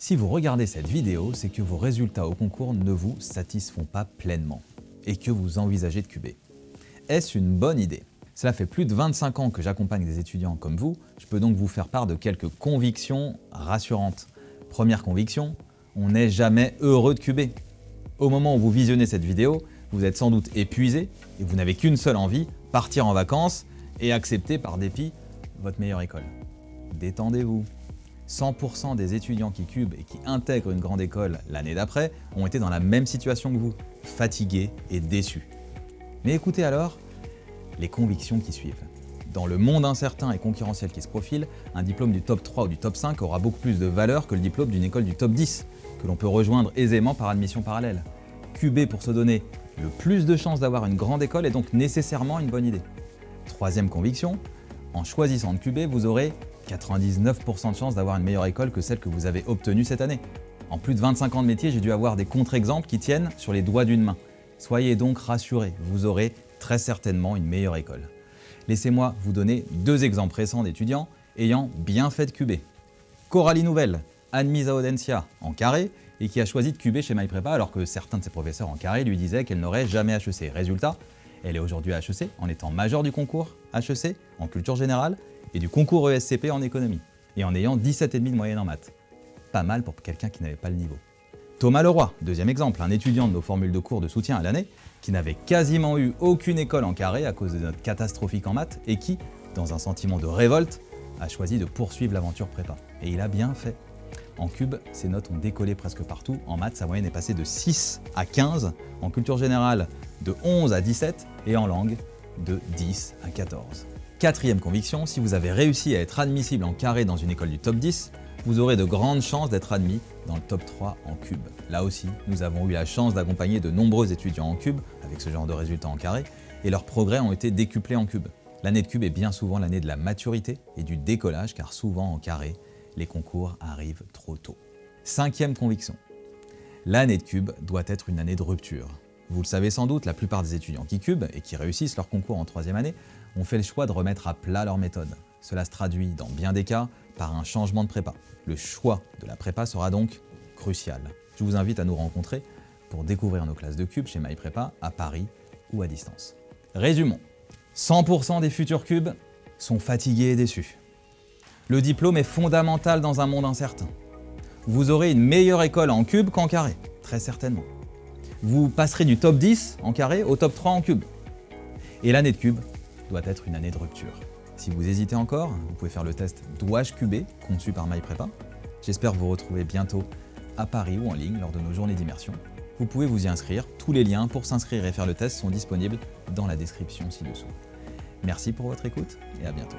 Si vous regardez cette vidéo, c'est que vos résultats au concours ne vous satisfont pas pleinement et que vous envisagez de cuber. Est-ce une bonne idée? Cela fait plus de 25 ans que j'accompagne des étudiants comme vous, je peux donc vous faire part de quelques convictions rassurantes. Première conviction, on n'est jamais heureux de cuber. Au moment où vous visionnez cette vidéo, vous êtes sans doute épuisé et vous n'avez qu'une seule envie, partir en vacances et accepter par dépit votre meilleure école. Détendez-vous. 100% des étudiants qui cubent et qui intègrent une grande école l'année d'après ont été dans la même situation que vous, fatigués et déçus. Mais écoutez alors les convictions qui suivent. Dans le monde incertain et concurrentiel qui se profile, un diplôme du top 3 ou du top 5 aura beaucoup plus de valeur que le diplôme d'une école du top 10, que l'on peut rejoindre aisément par admission parallèle. Cuber pour se donner le plus de chances d'avoir une grande école est donc nécessairement une bonne idée. Troisième conviction, en choisissant de cuber, vous aurez 99% de chances d'avoir une meilleure école que celle que vous avez obtenue cette année. En plus de 25 ans de métier, j'ai dû avoir des contre-exemples qui tiennent sur les doigts d'une main. Soyez donc rassurés, vous aurez très certainement une meilleure école. Laissez-moi vous donner deux exemples récents d'étudiants ayant bien fait de cuber. Coralie Nouvelle, admise à Audencia en carré et qui a choisi de cuber chez MyPrépa alors que certains de ses professeurs en carré lui disaient qu'elle n'aurait jamais HEC. Résultat, elle est aujourd'hui à HEC en étant majeure du concours HEC en culture générale et du concours ESCP en économie et en ayant 17,5 de moyenne en maths. Pas mal pour quelqu'un qui n'avait pas le niveau. Thomas Leroy, deuxième exemple, un étudiant de nos formules de cours de soutien à l'année qui n'avait quasiment eu aucune école en carré à cause des notes catastrophiques en maths et qui, dans un sentiment de révolte, a choisi de poursuivre l'aventure prépa. Et il a bien fait. En cube, ses notes ont décollé presque partout. En maths, sa moyenne est passée de 6 à 15, en culture générale de 11 à 17 et en langue de 10 à 14. Quatrième conviction, si vous avez réussi à être admissible en carré dans une école du top 10, vous aurez de grandes chances d'être admis dans le top 3 en cube. Là aussi, nous avons eu la chance d'accompagner de nombreux étudiants en cube avec ce genre de résultats en carré et leurs progrès ont été décuplés en cube. L'année de cube est bien souvent l'année de la maturité et du décollage car souvent en carré, les concours arrivent trop tôt. Cinquième conviction, l'année de cube doit être une année de rupture. Vous le savez sans doute, la plupart des étudiants qui cubent et qui réussissent leur concours en troisième année ont fait le choix de remettre à plat leur méthode. Cela se traduit dans bien des cas par un changement de prépa. Le choix de la prépa sera donc crucial. Je vous invite à nous rencontrer pour découvrir nos classes de cube chez MyPrépa à Paris ou à distance. Résumons. 100% des futurs cubes sont fatigués et déçus. Le diplôme est fondamental dans un monde incertain. Vous aurez une meilleure école en cube qu'en carré, très certainement. Vous passerez du top 10 en carré au top 3 en cube. Et l'année de cube doit être une année de rupture. Si vous hésitez encore, vous pouvez faire le test Dois-je cuber conçu par MyPrépa. J'espère vous retrouver bientôt à Paris ou en ligne lors de nos journées d'immersion. Vous pouvez vous y inscrire. Tous les liens pour s'inscrire et faire le test sont disponibles dans la description ci-dessous. Merci pour votre écoute et à bientôt.